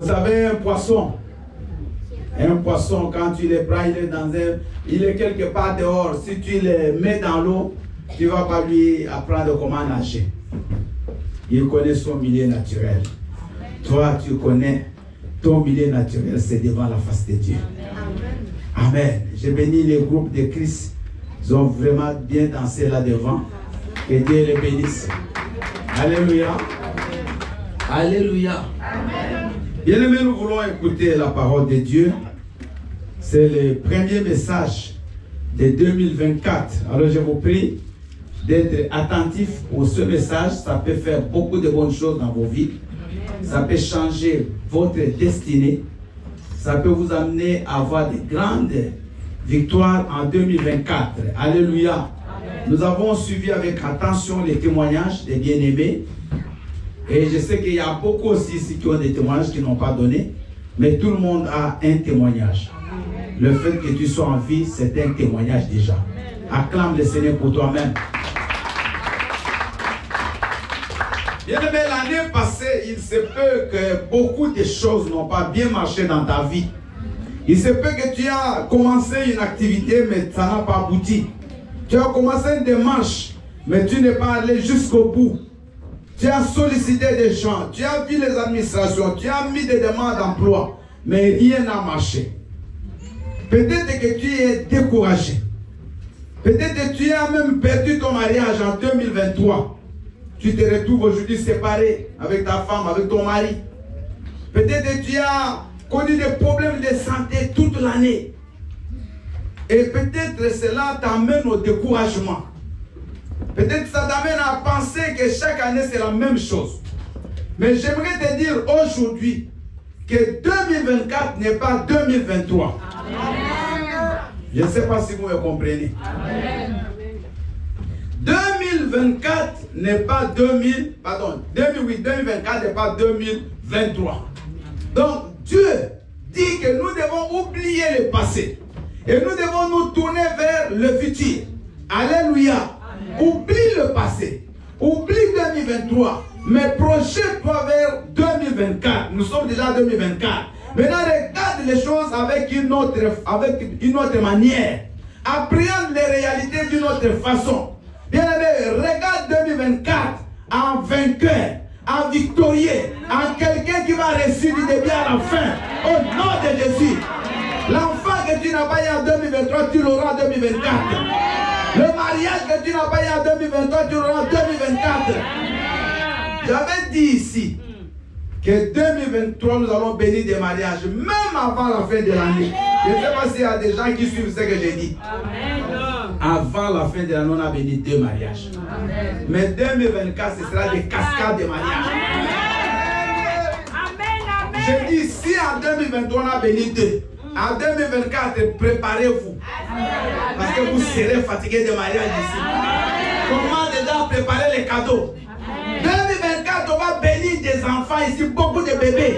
Vous savez, un poisson, quand tu le prends, il est quelque part dehors. Si tu le mets dans l'eau, tu ne vas pas lui apprendre comment nager. Il connaît son milieu naturel. Toi, tu connais ton milieu naturel, c'est devant la face de Dieu. Amen. J'ai béni les groupes de Christ. Ils ont vraiment bien dansé là devant. Que Dieu les bénisse. Alléluia. Alléluia. Bien-aimés, nous voulons écouter la parole de Dieu. C'est le premier message de 2024. Alors je vous prie d'être attentifs pour ce message. Ça peut faire beaucoup de bonnes choses dans vos vies. Ça peut changer votre destinée. Ça peut vous amener à avoir de grandes victoires en 2024. Alléluia. Amen. Nous avons suivi avec attention les témoignages des bien-aimés. Et je sais qu'il y a beaucoup aussi ici qui ont des témoignages qui n'ont pas donné. Mais tout le monde a un témoignage. Amen. Le fait que tu sois en vie, c'est un témoignage déjà. Amen. Acclame le Seigneur pour toi-même. Bien-aimé, l'année passée, il se peut que beaucoup de choses n'ont pas bien marché dans ta vie. Il se peut que tu as commencé une activité, mais ça n'a pas abouti. Tu as commencé une démarche, mais tu n'es pas allé jusqu'au bout. Tu as sollicité des gens, tu as vu les administrations, tu as mis des demandes d'emploi, mais rien n'a marché. Peut-être que tu es découragé. Peut-être que tu as même perdu ton mariage en 2023. Tu te retrouves aujourd'hui séparé avec ta femme, avec ton mari. Peut-être que tu as connu des problèmes de santé toute l'année. Et peut-être cela t'amène au découragement. Peut-être ça t'amène à penser que chaque année c'est la même chose. Mais j'aimerais te dire aujourd'hui que 2024 n'est pas 2023. Amen. Je ne sais pas si vous me comprenez. Amen. 2024 n'est pas 2024 n'est pas 2023. Donc Dieu dit que nous devons oublier le passé et nous devons nous tourner vers le futur. Alléluia. Amen. Oublie le passé, oublie 2023, mais projette-toi vers 2024. Nous sommes déjà en 2024. Maintenant, regarde les choses avec une autre manière. Appréhende les réalités d'une autre façon. Bien-aimé, regarde 2024 en vainqueur, en victorieux, en quelqu'un qui va réussir du début à la fin. Au nom de Jésus. L'enfant que tu n'as pas eu en 2023, tu l'auras en 2024. Le mariage que tu n'as pas eu en 2023, tu l'auras en 2024. J'avais dit ici que 2023, nous allons bénir des mariages, même avant la fin de l'année. Je ne sais pas s'il y a des gens qui suivent ce que j'ai dit. Avant la fin de l'année, on a béni 2 mariages. Amen. Mais 2024, ce sera des cascades de mariages. J'ai dit, si en 2023, on a béni 2, en 2024, préparez-vous. Parce que vous serez fatigués de mariage ici. Comment déjà préparer les cadeaux? 2024, on va bénir des enfants ici, beaucoup de bébés.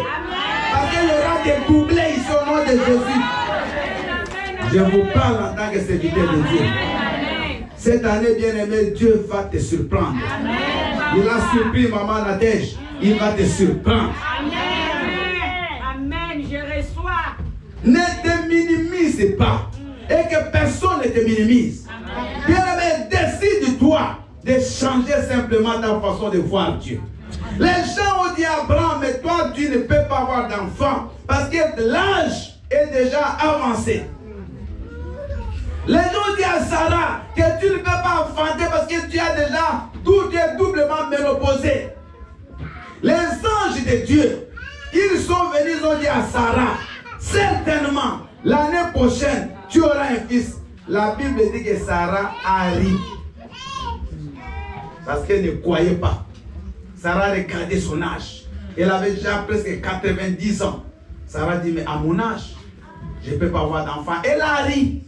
Parce qu'il y aura des doublés ici au nom de Jésus. Je vous parle en tant que serviteur de Dieu. Cette année, bien-aimé, Dieu va te surprendre. Amen. Il a surpris maman Nadège. Il va te surprendre. Amen. Amen. Je reçois. Ne te minimise pas. Et que personne ne te minimise. Bien-aimé, décide-toi de changer simplement ta façon de voir Dieu. Les gens ont dit à Abraham, mais toi, tu ne peux pas avoir d'enfant parce que l'âge est déjà avancé. Les gens disent à Sarah que tu ne peux pas enfanter parce que tu as déjà tu es doublement ménopausé. Les anges de Dieu, ils sont venus, ils ont dit à Sarah, certainement, l'année prochaine, tu auras un fils. La Bible dit que Sarah a ri. Parce qu'elle ne croyait pas. Sarah regardait son âge. Elle avait déjà presque 90 ans. Sarah dit, mais à mon âge, je ne peux pas avoir d'enfant. Elle a ri.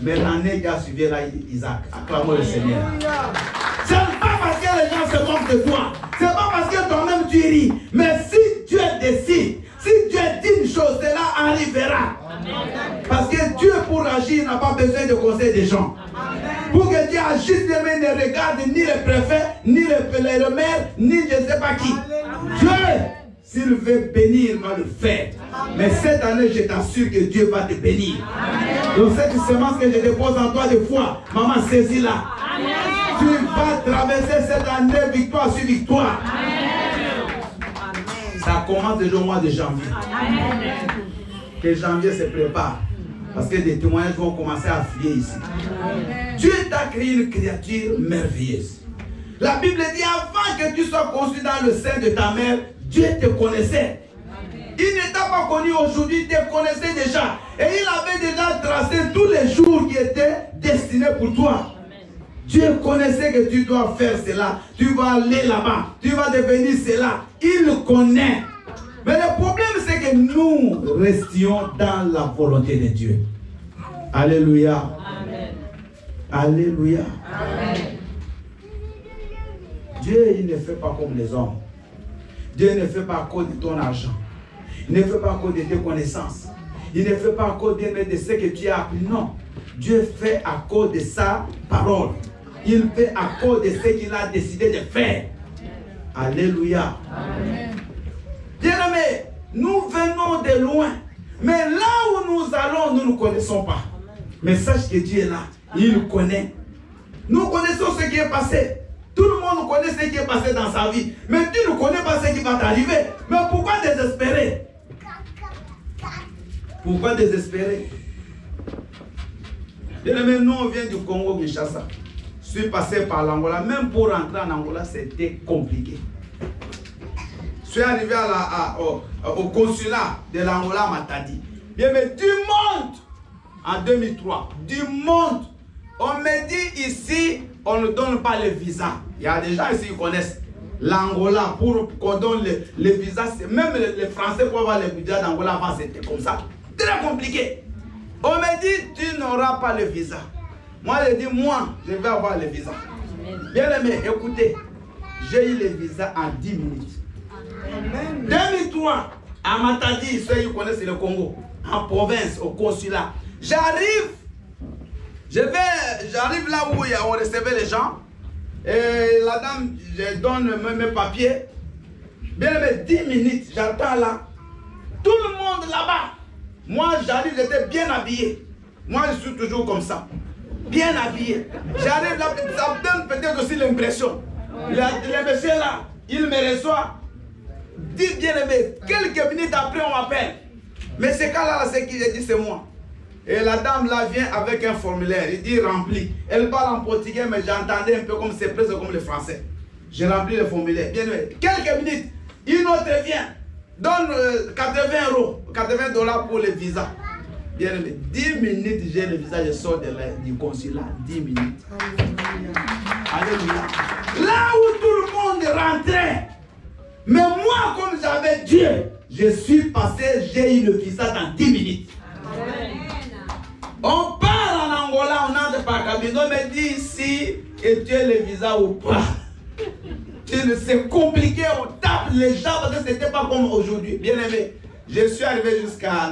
Mais l'année qui a suivi là, Isaac, acclamons le Seigneur. Ce n'est pas parce que les gens se moquent de toi. Ce n'est pas parce que toi-même tu ris. Mais si Dieu décide, si Dieu dit une chose, cela arrivera. Parce que Dieu, pour agir, n'a pas besoin de conseil des gens. Pour que Dieu agisse, il ne regarde ni le préfet, ni le maire, ni je ne sais pas qui. Dieu, S'il veut bénir, il va le faire. Mais cette année, je t'assure que Dieu va te bénir. Donc cette semence que je dépose en toi de foi, maman, saisis-la. Tu vas traverser cette année victoire sur victoire. Ça commence déjà au mois de janvier. Que janvier se prépare. Parce que des témoignages vont commencer à affluer ici. Dieu t'a créé une créature merveilleuse. La Bible dit, avant que tu sois conçu dans le sein de ta mère, Dieu te connaissait. Il ne t'a pas connu aujourd'hui, il te connaissait déjà. Et il avait déjà tracé tous les jours qui étaient destinés pour toi. Dieu connaissait que tu dois faire cela. Tu vas aller là-bas. Tu vas devenir cela. Il le connaît. Mais le problème, c'est que nous restions dans la volonté de Dieu. Alléluia. Amen. Alléluia. Amen. Dieu, il ne fait pas comme les hommes. Dieu ne fait pas à cause de ton argent. Il ne fait pas à cause de tes connaissances. Il ne fait pas à cause de ce que tu as appris. Non. Dieu fait à cause de sa parole. Il fait à cause de ce qu'il a décidé de faire. Alléluia. Amen. Bien-aimés, nous venons de loin. Mais là où nous allons, nous ne connaissons pas. Mais sache que Dieu est là. Il connaît. Nous connaissons ce qui est passé. Tout le monde connaît ce qui est passé dans sa vie. Mais tu ne connais pas ce qui va t'arriver. Mais pourquoi désespérer? Pourquoi désespérer? Bien-aimés, nous on vient du Congo-Kinshasa. Je suis passé par l'Angola. Même pour rentrer en Angola, c'était compliqué. Je suis arrivé au consulat de l'Angola à Matadi. Bien, mais du monde, en 2003, du monde, on me dit ici, on ne donne pas le visa. Il y a des gens ici qui connaissent l'Angola pour qu'on donne le visa. Même les Français pour avoir le visa d'Angola avant, c'était comme ça. Très compliqué. On me dit, tu n'auras pas le visa. Moi, je dis, moi, je vais avoir le visa. Bien aimé, écoutez, j'ai eu le visa en 10 minutes. 2003, à Matadi, ceux qui connaissent le Congo, en province, au consulat. J'arrive là où on recevait les gens. Et la dame, je donne mes papiers. Bien aimé, 10 minutes, j'attends là. Tout le monde là-bas. Moi, j'arrive, j'étais bien habillé. Moi, je suis toujours comme ça. Bien habillé. J'arrive là, ça me donne peut-être aussi l'impression. Le monsieur là, il me reçoit. Dites bien aimé, quelques minutes après on m'appelle. Mais ce cas-là, c'est qui j'ai dit, c'est moi. Et la dame là vient avec un formulaire, il dit rempli. Elle parle en portugais, mais j'entendais un peu comme c'est presque comme le français. J'ai rempli le formulaire. Bien aimé, quelques minutes, une autre vient, donne 80 €, 80 $ pour le visa. Bien aimé, 10 minutes, j'ai le visa, je sors du consulat, 10 minutes. Alléluia. Là où tout le monde rentrait. Mais moi, comme j'avais Dieu, je suis passé, j'ai eu le visa dans 10 minutes. Amen. On part en Angola, on entre par Cabinda, on me dit ici, et tu as le visa ou pas. C'est compliqué, on tape les gens parce que ce n'était pas comme aujourd'hui. Bien aimé, je suis arrivé jusqu'à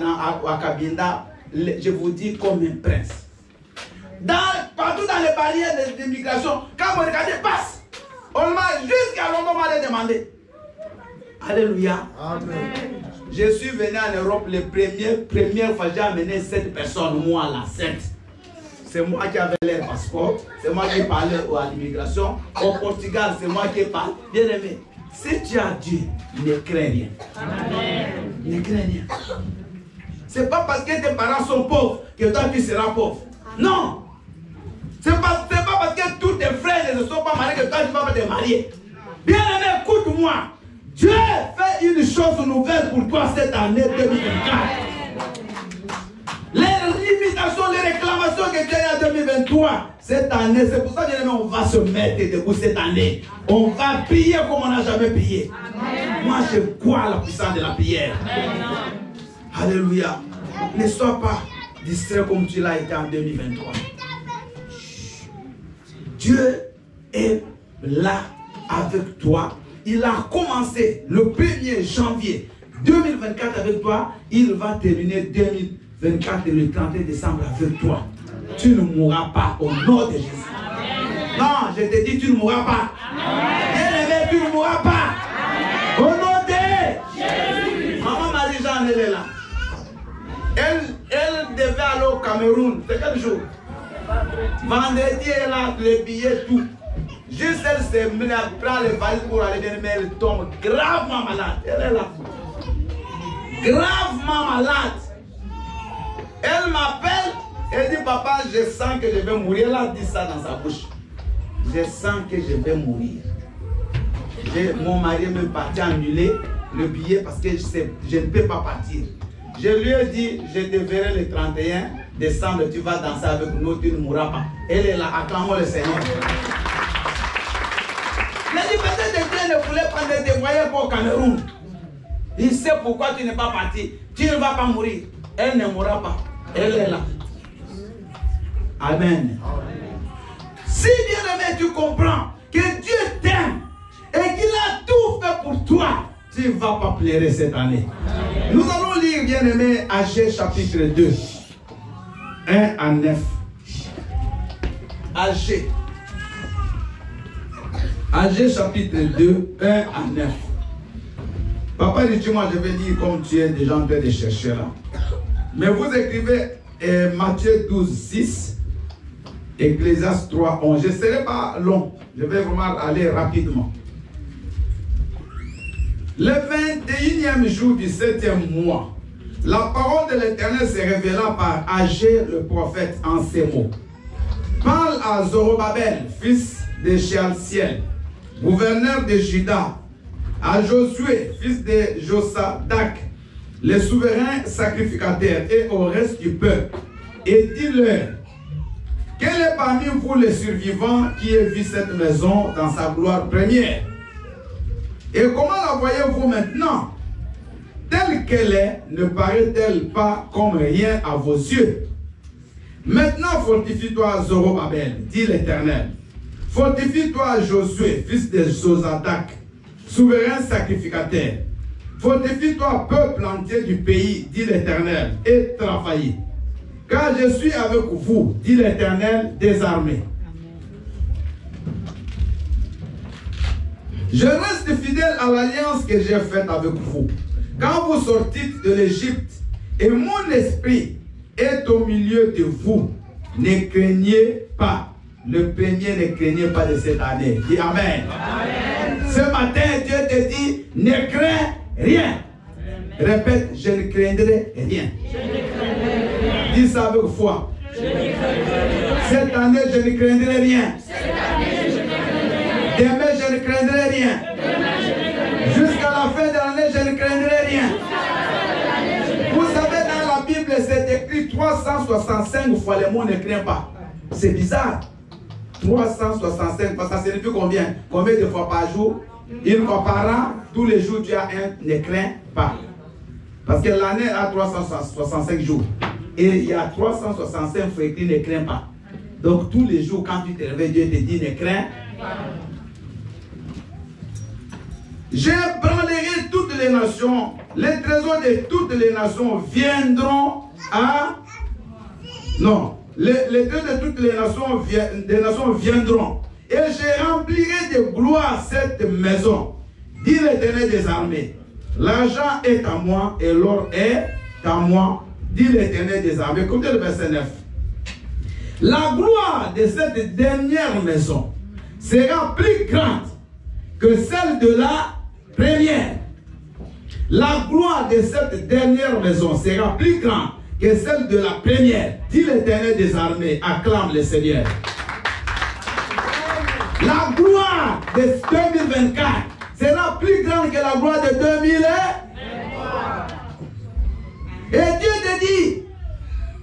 Cabinda, je vous dis comme un prince. Partout dans les barrières d'immigration, quand vous regardez, passe. On m'a jusqu'à Londres, on m'a demandé. Alléluia. Amen. Je suis venu en Europe les première fois, j'ai amené 7 personnes, moi là, 7. C'est moi qui avais leur passeport, c'est moi qui parlais à l'immigration. Au Portugal, c'est moi qui parle. Bien aimé, si tu as Dieu, ne crains rien. Amen. Ne crains rien. C'est pas parce que tes parents sont pauvres que toi tu seras pauvre. Non. C'est pas parce que tous tes frères ne se sont pas mariés que toi tu vas pas te marier. Bien aimé, écoute-moi. Dieu fait une chose nouvelle pour toi cette année 2024. Les limitations, les réclamations que tu as en 2023, cette année, c'est pour ça qu'on va se mettre debout cette année. On va prier comme on n'a jamais prié. Amen. Moi, je crois à la puissance de la prière. Amen. Alléluia. Ne sois pas distrait comme tu l'as été en 2023. Dieu est là avec toi. Il a commencé le 1er janvier 2024 avec toi. Il va terminer 2024 et le 31 décembre avec toi. Tu ne mourras pas au nom de Jésus. Amen. Non, je te dis, tu ne mourras pas. Bien aimé, tu ne mourras pas. Amen. Au nom de Jésus. Cameroun. C'est quel jour? Vendredi, elle a les billets, tout. Juste elle se met à prendre les valises pour aller bien, mais elle tombe gravement malade. Elle est là. Gravement malade. Elle m'appelle, elle dit papa, je sens que je vais mourir. Elle a dit ça dans sa bouche. Je sens que je vais mourir. Mon mari est même parti annuler le billet parce que je ne peux pas partir. Je lui ai dit, je te verrai le 31 décembre, tu vas danser avec nous, tu ne mourras pas. Elle est là, acclamons le Seigneur. Il a dit, peut-être que Dieu ne voulait pas te dévoyer pour le Cameroun. Il sait pourquoi tu n'es pas parti. Tu ne vas pas mourir. Elle ne mourra pas. Elle est là. Amen. Si bien aimé, tu comprends que Dieu t'aime et qu'il a tout fait pour toi, tu ne vas pas pleurer cette année. Nous allons lire, bien aimé, Agé chapitre 2, 1 à 9. Agé chapitre 2, 1 à 9. Papa dit, dis-moi, je vais lire comme tu es déjà en train de chercher là. Mais vous écrivez Matthieu 12, 6, Ecclésiaste 3, 11. Je ne serai pas long, je vais vraiment aller rapidement. Le 21e jour du 7e mois, la parole de l'Éternel se révéla par Agé le prophète en ces mots. Parle à Zorobabel, fils de Shealtiel, gouverneur de Juda, à Josué, fils de Josadak, les souverains sacrificateurs, et au reste du peuple, et dis-leur, quel est parmi vous le survivant qui ait vu cette maison dans sa gloire première? Et comment la voyez-vous maintenant? Telle qu'elle est, ne paraît-elle pas comme rien à vos yeux? Maintenant fortifie-toi, Zorobabel, dit l'Éternel. Fortifie-toi, Josué, fils de Josadak, souverain sacrificateur. Fortifie-toi, peuple entier du pays, dit l'Éternel, et travaillez. Car je suis avec vous, dit l'Éternel des armées. Je reste fidèle à l'alliance que j'ai faite avec vous. Quand vous sortîtes de l'Égypte, et mon esprit est au milieu de vous, ne craignez pas. Le premier, ne craignez pas de cette année. Dis Amen. Amen. Ce matin, Dieu te dit, ne crains rien. Amen. Répète, je ne craindrai rien. Je ne craindrai rien. Dis ça avec foi. Je ne craindrai rien. Cette année, je ne craindrai rien. Cette année, je ne craindrai rien. Demain, je ne craindrai rien. Jusqu'à la fin de l'année, je ne craindrai rien. Vous savez, dans la Bible, c'est écrit 365 fois le mot ne craint pas. C'est bizarre. 365, parce que ça signifie combien? Combien de fois par jour? Une fois par an, tous les jours tu as un ne crains pas. Parce que l'année a 365 jours. Et il y a 365 fois écrit ne crains pas. Donc tous les jours, quand tu te réveilles, Dieu te dit ne crains pas. J'ébranlerai toutes les nations, les trésors de toutes les nations viendront à... Non, les trésors de toutes les nations viendront. Et je remplirai de gloire cette maison, dit l'Éternel des armées. L'argent est à moi et l'or est à moi, dit l'Éternel des armées. Écoutez le verset 9. La gloire de cette dernière maison sera plus grande que celle de la première. La gloire de cette dernière maison sera plus grande que celle de la première. Dit l'Éternel des armées, acclame le Seigneur. La gloire de 2024 sera plus grande que la gloire de 2023. Et Dieu te dit,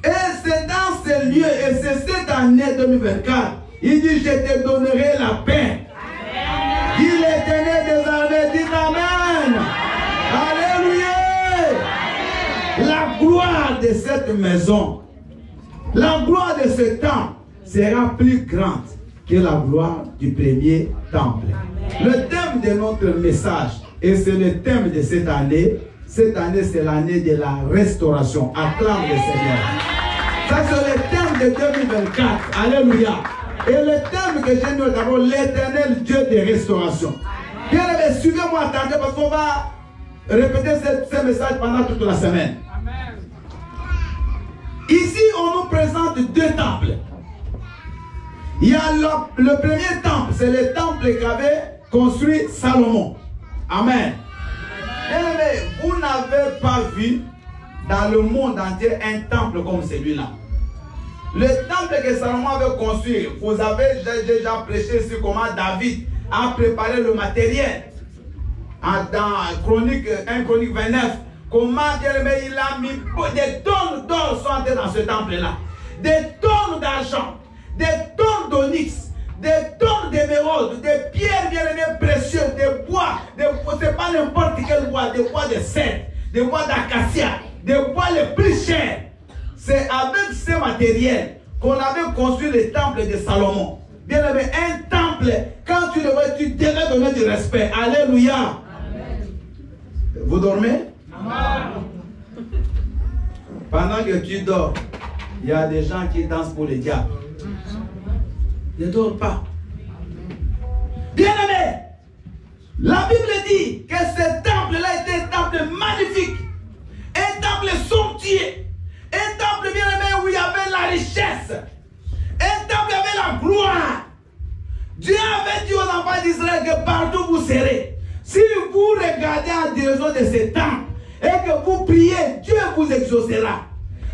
et c'est dans ce lieu, et c'est cette année 2024, il dit, je te donnerai la paix. Dit l'Éternel des armées, dit Amen. Alléluia. La gloire de cette maison, la gloire de ce temple sera plus grande que la gloire du premier temple. Le thème de notre message, et c'est le thème de cette année, c'est l'année de la restauration. Acclame le Seigneur. Ça c'est le thème de 2024. Alléluia. Et le thème que j'ai mis d'abord, l'Éternel Dieu de restauration. Bien aimé, suivez-moi, attendez, parce qu'on va répéter ce message pendant toute la semaine. Amen. Ici, on nous présente deux temples. Il y a le premier temple, c'est le temple qu'avait construit Salomon. Amen. Bien-aimés, vous n'avez pas vu dans le monde entier un temple comme celui-là. Le temple que Salomon avait construit, vous avez déjà prêché sur comment David a préparé le matériel. Dans Chronique 1 Chronique 29, comment il a mis des tonnes d'or sont entrées dans ce temple-là. Des tonnes d'argent, des tonnes d'onyx, des tonnes d'émeraudes, des pierres bien-aimées précieuses, des bois, c'est pas n'importe quel bois, des bois de cèdre, des bois d'acacia, des bois les plus chers. C'est avec ces matériels qu'on avait construit le temple de Salomon. Bien-aimé, un temple, quand tu le vois, tu devrais donner du respect. Alléluia. Amen. Vous dormez? Amen. Pendant que tu dors, il y a des gens qui dansent pour le diable. Ne dors pas. Bien-aimé, la Bible dit que ce temple-là était un temple magnifique, un temple somptueux, un temple bien-aimé où il y avait la richesse, un temple où il y avait la gloire. Dieu avait dit aux enfants d'Israël que partout vous serez. Si vous regardez en direction de ce temple et que vous priez, Dieu vous exaucera.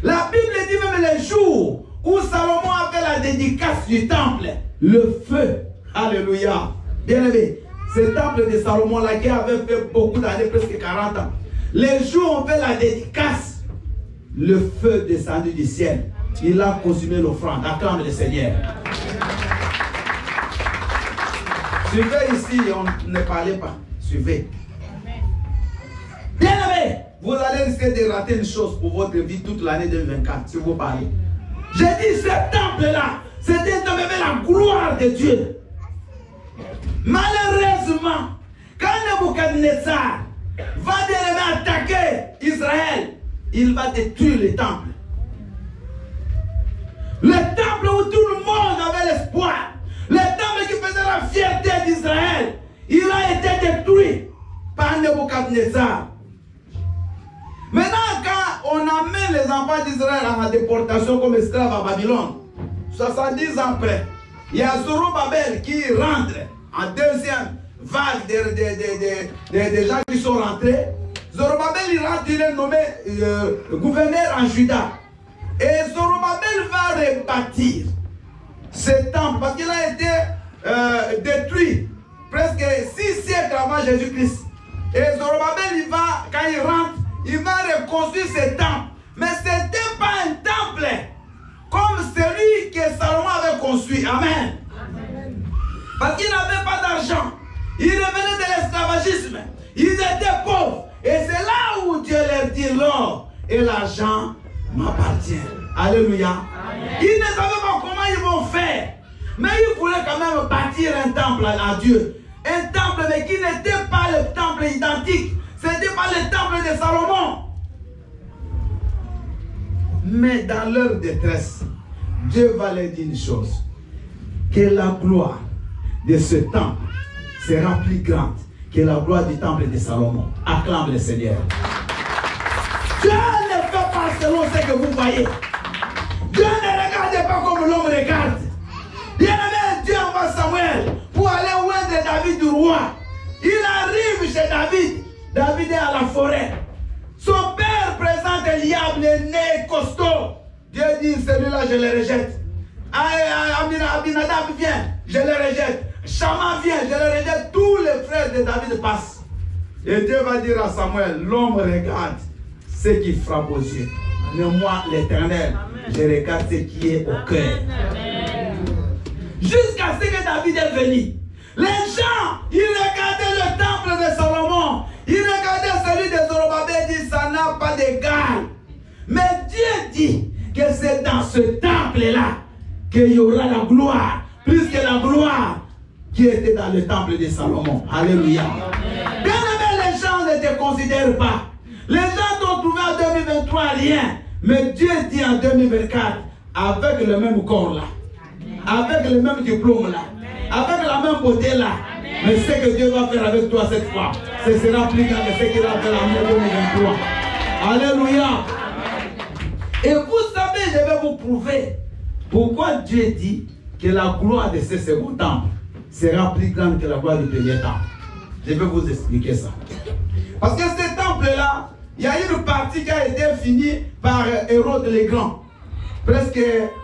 La Bible dit même les jours où Salomon a fait la dédicace du temple, le feu, alléluia, bien-aimé, ce temple de Salomon-là qui avait fait beaucoup d'années, presque 40 ans, les jours où on fait la dédicace, le feu descendu du ciel, il a consumé l'offrande, acclame le Seigneur. Suivez ici, on ne parlait pas, suivez. Bien-aimé, vous allez risquer de rater une chose pour votre vie toute l'année 2024, si vous parlez. J'ai dit, ce temple-là, c'était de la gloire de Dieu. Malheureusement, quand Nebuchadnezzar va attaquer Israël, il va détruire le temple. Le temple où tout le monde avait l'espoir, le temple qui faisait la fierté d'Israël, il a été détruit par Nebuchadnezzar. Maintenant, quand on amène les enfants d'Israël en déportation comme esclaves à Babylone, 70 ans après, il y a Zorobabel qui rentre en deuxième vague des gens qui sont rentrés. Zorobabel, il rentre, il est nommé gouverneur en Juda. Et Zorobabel va rebâtir ce temple parce qu'il a été détruit presque 6 siècles avant Jésus-Christ. Et Zorobabel, quand il rentre, il va reconstruire ce temple. Mais ce n'était pas un temple comme celui que Salomon avait construit. Amen. Amen. Parce qu'il n'avait pas d'argent. Il revenait de l'esclavagisme. Ils étaient pauvres. Et c'est là où Dieu leur dit l'or et l'argent m'appartient. Alléluia. Amen. Ils ne savaient pas comment ils vont faire. Mais ils voulaient quand même bâtir un temple à Dieu. Un temple mais qui n'était pas le temple identique. Ce n'était pas le temple de Salomon. Mais dans leur détresse, Dieu va leur dire une chose. Que la gloire de ce temple sera plus grande que la gloire du temple de Salomon. Acclame le Seigneur. Dieu ne fait pas selon ce que vous voyez. Dieu ne regarde pas comme l'homme regarde. Bien-aimé, Dieu envoie Samuel pour aller oindre David du roi. Il arrive chez David. David est à la forêt. Son père présente Eliab, le nez costaud. Dieu dit, celui-là, je le rejette. Abinadab vient, je le rejette. Shama vient, je le rejette. Tous les frères de David passent. Et Dieu va dire à Samuel, l'homme regarde ce qui frappe aux yeux. Mais moi, l'Éternel, je regarde ce qui est au cœur. Jusqu'à ce que David est venu. Les gens, ils regardaient le temple de Salomon. Ils regardaient celui de Zorobabel et disent, ça n'a pas d'égal. Mais Dieu dit que c'est dans ce temple-là qu'il y aura la gloire, plus que la gloire qui était dans le temple de Salomon. Alléluia. Bien aimé, les gens ne te considèrent pas. Les gens t'ont trouvé en 2023 rien. Mais Dieu dit en 2024, avec le même corps là, avec le même diplôme là, avec la même beauté là, mais ce que Dieu va faire avec toi cette fois, ce sera plus grand que ce qu'il a fait en 2023. Alléluia. Et vous savez je vais vous prouver pourquoi Dieu dit que la gloire de ce second temple sera plus grande que la gloire du premier temple. Je vais vous expliquer ça. Parce que ce temple-là, il y a une partie qui a été finie par Hérode le Grand. Presque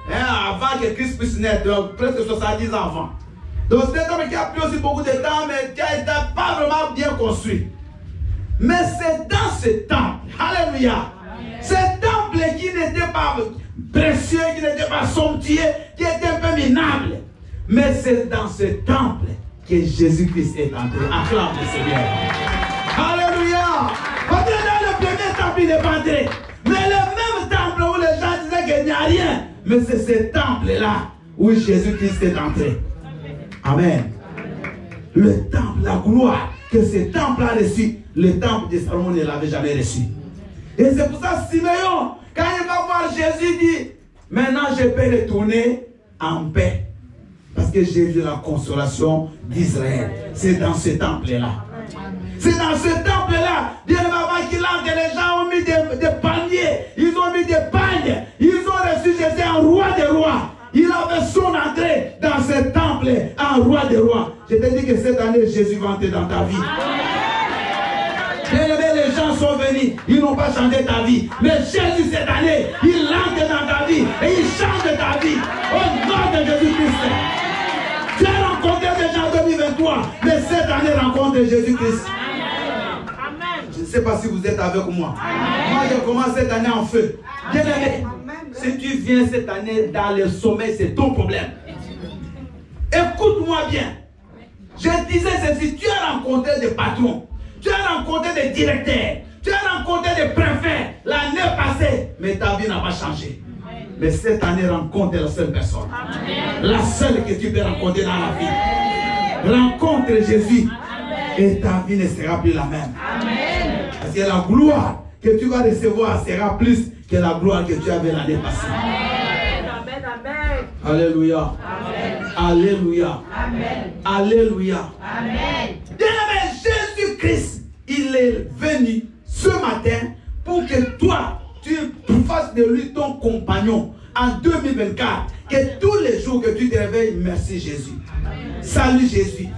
avant que Christ puisse naître, donc presque 70 ans avant. Donc c'est un temple qui a pris aussi beaucoup de temps, mais qui n'a été pas vraiment bien construit. Mais c'est dans ce temple, alléluia, ce temple qui n'était pas précieux, qui n'était pas somptueux, qui était un peu minable. Mais c'est dans ce temple que Jésus-Christ est entré. Acclame le Seigneur. Alléluia. Parce que dans le premier temple, il n'est pas entré. Mais le même temple où les gens disaient qu'il n'y a rien, mais c'est ce temple-là où Jésus-Christ est entré. Amen. Le temple, la gloire que ce temple a reçu, le temple de Salomon ne l'avait jamais reçu. Et c'est pour ça Siméon, quand il va voir Jésus, dit, maintenant je peux retourner en paix. Parce que j'ai vu la consolation d'Israël. C'est dans ce temple-là. C'est dans ce temple-là, bien avant qu'il entre, les gens ont mis des paniers, ils ont mis des pagnes, ils ont reçu Jésus en roi des rois. Il avait son entrée dans ce temple en roi des rois. Je te dis que cette année, Jésus va entrer dans ta vie. Bien aimé, les gens sont venus, ils n'ont pas changé ta vie. Mais Jésus, cette année, il entre dans ta vie et il change ta vie. Au nom de Jésus-Christ. Tu as rencontré des gens en 2023, mais cette année, rencontre Jésus-Christ. Je ne sais pas si vous êtes avec moi. Moi, je commence cette année en feu. Bien aimé, si tu viens cette année dans le sommeil, c'est ton problème. Écoute-moi bien. Je disais ceci, tu as rencontré des patrons, tu as rencontré des directeurs, tu as rencontré des préfets l'année passée, mais ta vie n'a pas changé. Mais cette année, rencontre la seule personne. La seule que tu peux rencontrer dans la vie. Rencontre Jésus et ta vie ne sera plus la même. Parce que la gloire que tu vas recevoir sera plus que la gloire que tu avais l'année passée. Amen. Amen. Alléluia. Amen. Alléluia. Amen. Alléluia. Amen. Bien-aimé, Jésus-Christ, il est venu ce matin pour que toi, tu fasses de lui ton compagnon en 2024. Que tous les jours que tu te réveilles, merci Jésus. Salut Jésus.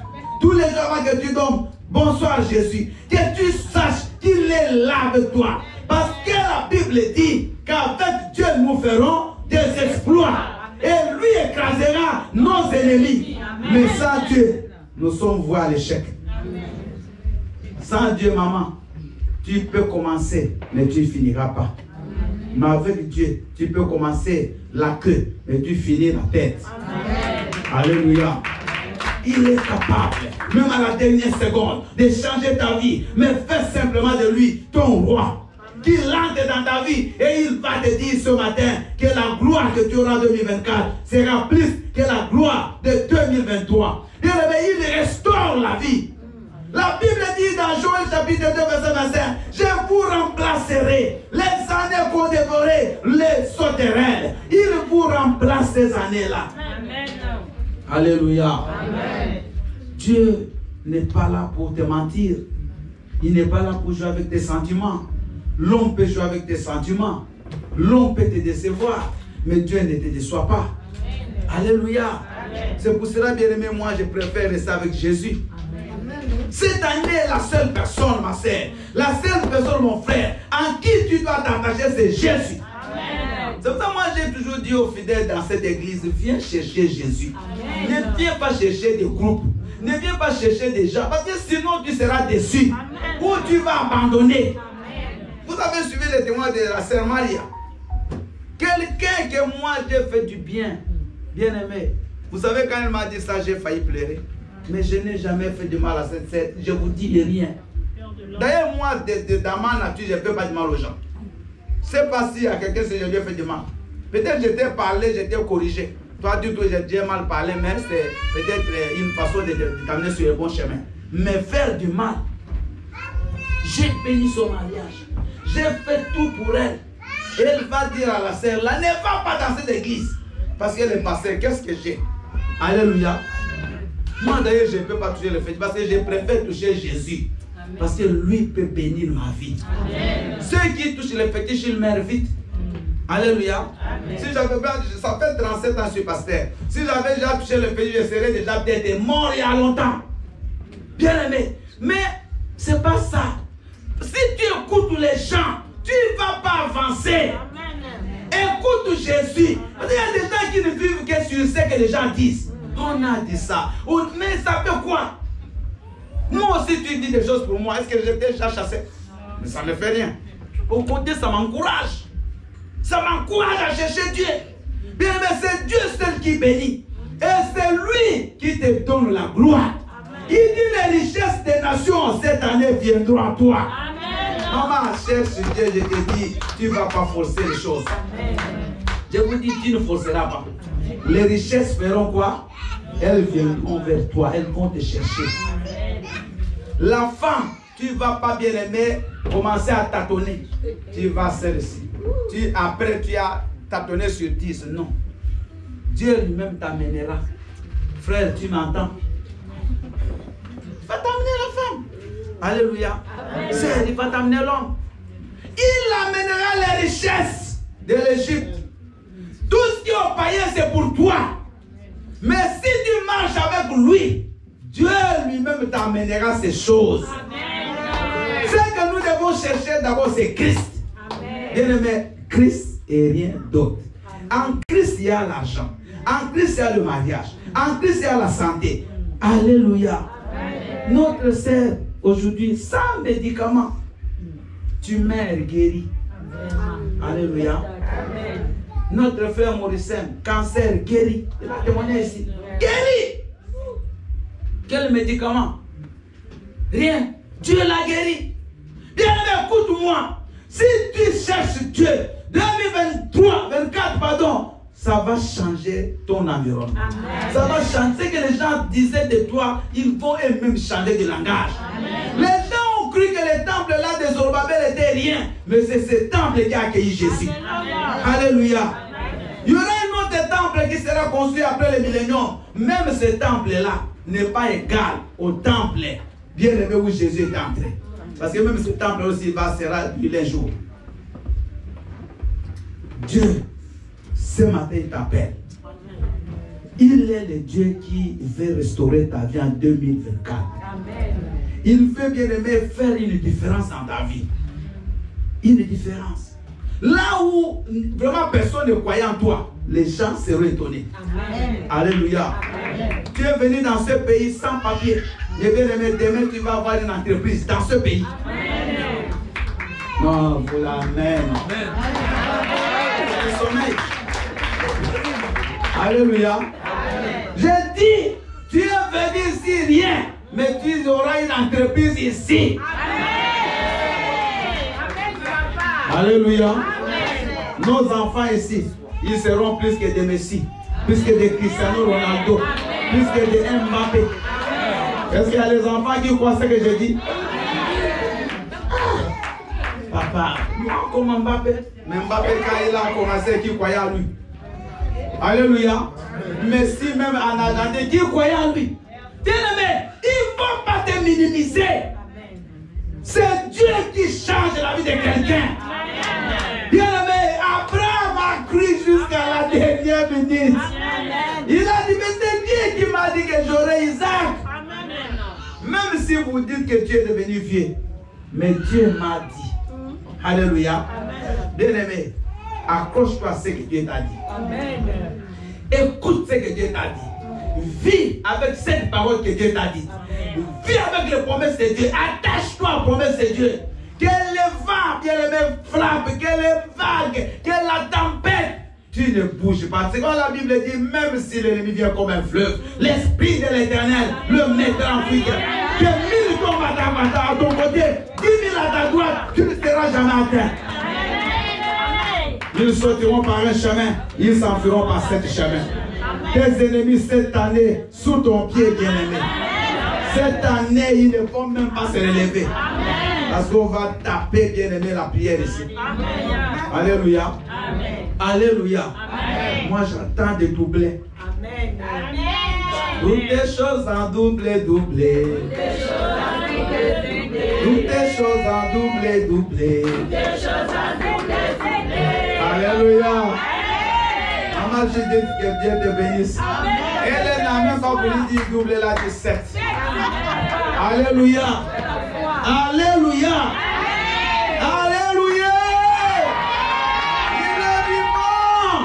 Tous les jours avant que tu dormes, bonsoir Jésus. Que tu saches qu'il est là avec toi. Parce que la Bible dit qu'avec Dieu nous ferons des exploits. Et lui écrasera nos ennemis. Mais sans Dieu, nous sommes voués à l'échec. Sans Dieu, maman, tu peux commencer, mais tu ne finiras pas. Mais avec Dieu, tu peux commencer la queue, mais tu finis la tête. Alléluia. Il est capable, même à la dernière seconde, de changer ta vie. Mais fais simplement de lui ton roi. Qu'il entre dans ta vie et il va te dire ce matin que la gloire que tu auras en 2024 sera plus que la gloire de 2023. Bien aimé, il restaure la vie. La Bible dit dans Joël chapitre 2 verset 25, je vous remplacerai les années qu'ont dévoré les sauterelles. Il vous remplace ces années-là. Alléluia. Amen. Dieu n'est pas là pour te mentir. Il n'est pas là pour jouer avec tes sentiments. L'homme peut jouer avec tes sentiments. L'homme peut te décevoir. Mais Dieu ne te déçoit pas. Amen. Alléluia. C'est pour cela, bien aimé, moi je préfère rester avec Jésus. Amen. Cette année, la seule personne, ma sœur, la seule personne, mon frère, en qui tu dois t'attacher, c'est Jésus. C'est pour ça que moi j'ai toujours dit aux fidèles dans cette église, viens chercher Jésus. Amen. Ne viens pas chercher des groupes. Ne viens pas chercher des gens. Parce que sinon tu seras déçu. Amen. Ou tu vas abandonner. Amen. Vous avez suivi les témoins de la sœur Maria. Quelqu'un que moi j'ai fait du bien. Bien aimé. Vous savez quand elle m'a dit ça, j'ai failli pleurer. Mais je n'ai jamais fait de mal à cette sœur. Je vous dis rien. D'ailleurs moi, dans ma nature, je ne fais pas de mal aux gens. Je ne sais pas si à quelqu'un je lui ai fait du mal. Peut-être j'étais parlé, j'étais corrigé. Toi, du tout, j'ai mal parlé, mais c'est peut-être une façon de t'amener sur le bon chemin. Mais faire du mal, j'ai béni son mariage. J'ai fait tout pour elle. Et elle va dire à la sœur, là, ne va pas dans cette église. Parce qu'elle est passée, qu'est-ce que j'ai? Alléluia. Moi, d'ailleurs, je ne peux pas toucher le fait, parce que je préfère toucher Jésus. Parce que lui peut bénir ma vie. Amen. Ceux qui touchent les fétiches, ils meurent vite. Alléluia. Si j'avais, ça fait 37 ans que je suis pasteur. Si j'avais déjà touché le pays, je serais déjà peut-être mort il y a longtemps. Bien aimé. Mais ce n'est pas ça. Si tu écoutes les gens, tu ne vas pas avancer. Écoute Jésus. Il y a des gens qui ne vivent que sur ce que les gens disent. On a dit ça. Mais ça fait quoi? Moi aussi, tu dis des choses pour moi. Est-ce que j'étais déjà chassé? Mais ça ne fait rien. Au côté, ça m'encourage. Ça m'encourage à chercher Dieu. Bien, mais c'est Dieu seul qui bénit. Et c'est lui qui te donne la gloire. Il dit les richesses des nations cette année viendront à toi. Maman, cherche Dieu, je te dis, tu ne vas pas forcer les choses. Je vous dis, tu ne forceras pas. Les richesses feront quoi? Elles viendront vers toi, elles vont te chercher. La femme, tu ne vas pas bien aimer, commencer à tâtonner. Tu vas celle-ci. Après, tu as tâtonné sur 10. Non. Dieu lui-même t'amènera. Frère, tu m'entends? Va t'amener la femme. Alléluia. C'est, il va t'amener l'homme. Il amènera les richesses de l'Égypte. Tout ce qui est au païen, c'est pour toi. Mais si tu marches avec lui, Dieu lui-même t'amènera ces choses. Ce que nous devons chercher d'abord, c'est Christ. Bien-aimé, Christ et rien d'autre. En Christ, il y a l'argent. En Christ, il y a le mariage. En Christ, il y a la santé. Alléluia. Notre sœur, aujourd'hui, sans médicaments, tu meurs guéri. Alléluia. Notre frère Mauricien, cancer guéri. Il a témoigné ici. Guéri. Quel médicament? Rien. Dieu l'a guéri. Bien, écoute-moi. Si tu cherches Dieu, 2024, pardon, ça va changer ton environnement. Amen. Ça va changer. Ce que les gens disaient de toi, ils vont eux-mêmes changer de langage. Amen. Les gens ont cru que le temple là de Zorobabel était rien, mais c'est ce temple qui a accueilli Jésus. Amen. Alléluia. Amen. Il y aura un autre temple qui sera construit après le millénium. Même ce temple là n'est pas égal au temple bien aimé où Jésus est entré. Parce que même ce temple aussi sera brûlé un jour. Dieu, ce matin, il t'appelle. Il est le Dieu qui veut restaurer ta vie en 2024. Amen. Il veut, bien aimé, faire une différence dans ta vie. Une différence. Là où vraiment personne ne croyait en toi, les gens seront étonnés. Amen. Alléluia. Amen. Tu es venu dans ce pays sans papier. Et bien aimé, demain tu vas avoir une entreprise dans ce pays. Amen. Non, vous l'amen. Le sommeil. Alléluia. Amen. Je dis, tu es venu ici rien, mais tu auras une entreprise ici. Amen. Alléluia. Amen. Nos enfants ici, ils seront plus que des Messi, plus que des Cristiano Ronaldo, plus que des Mbappé. Est-ce qu'il y a des enfants qui croient ce que je dis? Papa, comme Mbappé. Mais Mbappé, quand il a commencé, qui croyait à lui? Alléluia. Messi, même en Argentine, qui croyait à lui? Bien-aimé, il ne faut pas te minimiser. C'est Dieu qui change la vie de quelqu'un. Bien-aimé, Abraham a cru jusqu'à la dernière minute. Il a dit, mais c'est Dieu qui m'a dit que j'aurai Isaac. Même si vous dites que Dieu est devenu vieux, mais Dieu m'a dit. Alléluia. Bien-aimé, accroche-toi à ce que Dieu t'a dit. Amen. Écoute ce que Dieu t'a dit. Vis avec cette parole que Dieu t'a dit. Vis avec les promesses de Dieu. Attache-toi aux promesses de Dieu. Que les vents, bien-aimé, frappent, que les vagues, que la tempête, tu ne bouges pas. C'est quand la Bible dit, même si l'ennemi vient comme un fleuve, l'Esprit de l'Éternel le mettra en fuite. Que 1000 tombent à ton côté, 10 000 à ta droite, tu ne seras jamais atteint. Ils sauteront par un chemin, ils s'enfuiront par sept chemins. Tes ennemis cette année, sous ton pied, bien-aimé. Cette année, ils ne vont même pas se relever. Parce qu'on va taper, bien-aimé, la prière ici. Alléluia. Alléluia. Moi, j'attends de doubler. Amen. Toutes les choses en doublé, doublé. Toutes les choses en doublé, doublé. Alléluia. Maman, je dis que Dieu te bénisse. Elle n'a même pas voulu dire double la de 7. Alléluia. Alléluia. Alléluia. Il est vivant.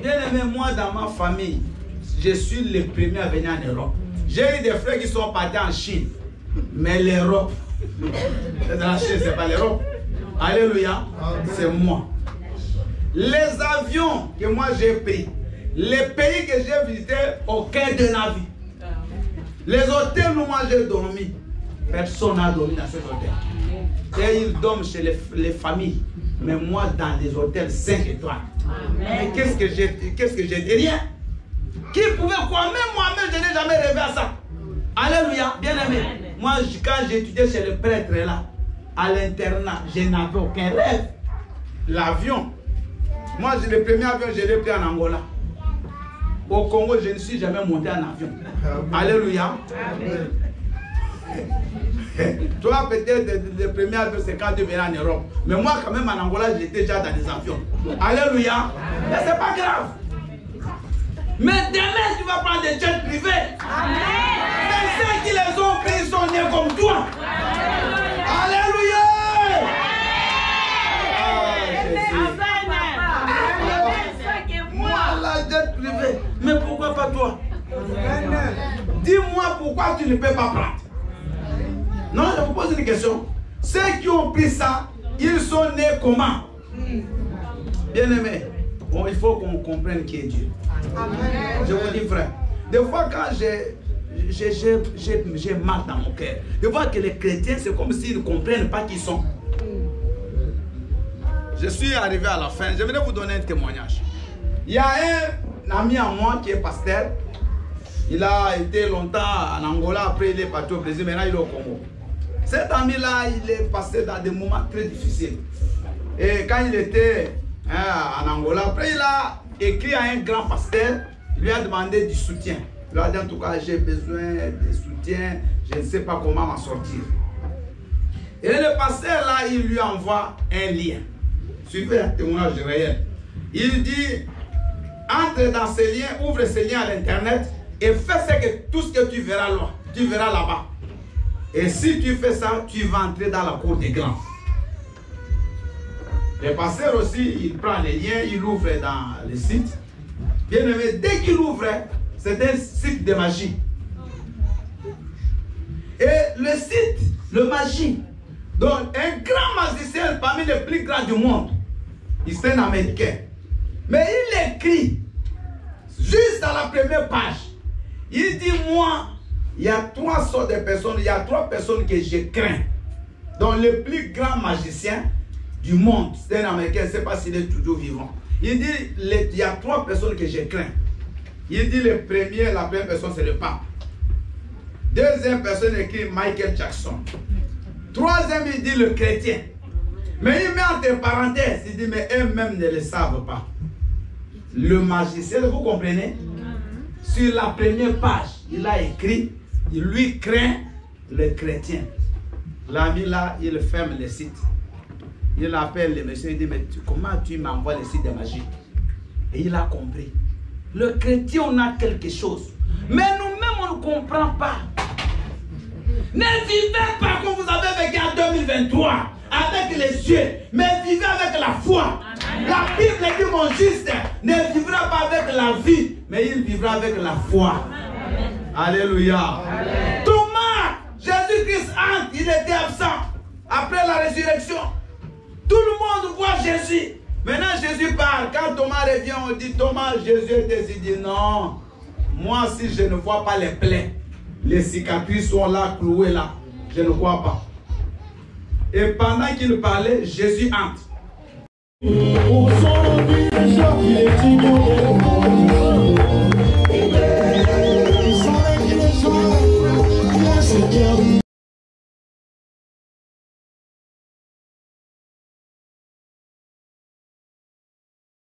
Bien-aimé, moi dans ma famille, je suis le premier à venir en Europe. J'ai eu des frères qui sont partis en Chine. Mais l'Europe, c'est dans la Chine, c'est pas l'Europe. Alléluia. C'est moi. Les avions que moi j'ai pris, les pays que j'ai visités, aucun de navire. Les hôtels où moi j'ai dormi, personne n'a dormi dans ces hôtels. Et ils dorment chez les familles. Mais moi dans des hôtels 5 étoiles. Mais qu'est-ce que j'ai dit? Rien. Qui pouvait croire? Même moi-même, je n'ai jamais rêvé à ça. Alléluia, bien aimé. Moi, quand j'étudiais chez le prêtre là, à l'internat, je n'avais aucun rêve. L'avion. Moi, le premier avion, je l'ai pris en Angola. Au Congo, je ne suis jamais monté en avion. Alléluia. Toi, peut-être, le premier avion, c'est quand tu viens en Europe. Mais moi, quand même, en Angola, j'étais déjà dans des avions. Alléluia. Mais c'est pas grave. Mais demain, tu vas prendre des jets privés. Amen. Mais ceux qui les ont pris sont nés comme toi. Alléluia. Moi, la jet privée. Mais pourquoi pas toi? Dis-moi pourquoi tu ne peux pas prendre. Non, je vous pose une question. Ceux qui ont pris ça, ils sont nés comment? Bien aimé, bon, il faut qu'on comprenne qui est Dieu. Je vous dis frère, des fois quand j'ai mal dans mon cœur de voir que les chrétiens c'est comme s'ils ne comprennent pas qui ils sont. Je suis arrivé à la fin, je voulais vous donner un témoignage. Il y a un ami à moi qui est pasteur. Il a été longtemps en Angola, après il est parti au Brésil, maintenant il est au Congo. Cet ami-là, il est passé dans des moments très difficiles. Et quand il était en Angola, après il a écrit à un grand pasteur, il lui a demandé du soutien. Il lui a dit en tout cas, j'ai besoin de soutien, je ne sais pas comment m'en sortir. Et le pasteur là, il lui envoie un lien. Suivez un témoignage réel. Il dit, entre dans ces liens, ouvre ces liens à l'internet et fais tout ce que tu verras là-bas. Et si tu fais ça, tu vas entrer dans la cour des grands. Le pasteur aussi, il prend les liens, il ouvre dans le site. Bien aimé, dès qu'il ouvre, c'est un site de magie. Et le site, le magie, donc un grand magicien parmi les plus grands du monde, il est un Américain. Mais il écrit, juste dans la première page, il dit, moi, il y a 3 sortes de personnes, il y a 3 personnes que je crains. Donc le plus grand magicien du monde, c'est un Américain, je ne sais pas s'il est toujours vivant. Il dit, il y a 3 personnes que je crains. Il dit, la première personne, c'est le pape. Deuxième personne écrit Michael Jackson. Troisième, il dit le chrétien. Mais il met entre parenthèses, il dit, mais eux-mêmes ne le savent pas. Le magicien, vous comprenez? Sur la première page, il a écrit, il lui craint le chrétien. L'ami là, il ferme le site. Il appelle le monsieur, il dit, mais comment tu m'envoies le site de magie? Et il a compris. Le chrétien, on a quelque chose. Mais nous-mêmes, on ne comprend pas. Ne vivez pas comme vous avez vécu en 2023, avec les yeux, mais vivez avec la foi. La Bible dit, mon juste ne vivra pas avec la vie, mais il vivra avec la foi. Alléluia. Thomas, Jésus-Christ entre, il était absent. Après la résurrection, tout le monde voit Jésus. Maintenant Jésus parle. Quand Thomas revient, on dit, Thomas, Jésus était dit, non, moi si je ne vois pas les plaies, les cicatrices sont là, clouées là, je ne crois pas. Et pendant qu'il parlait, Jésus entre.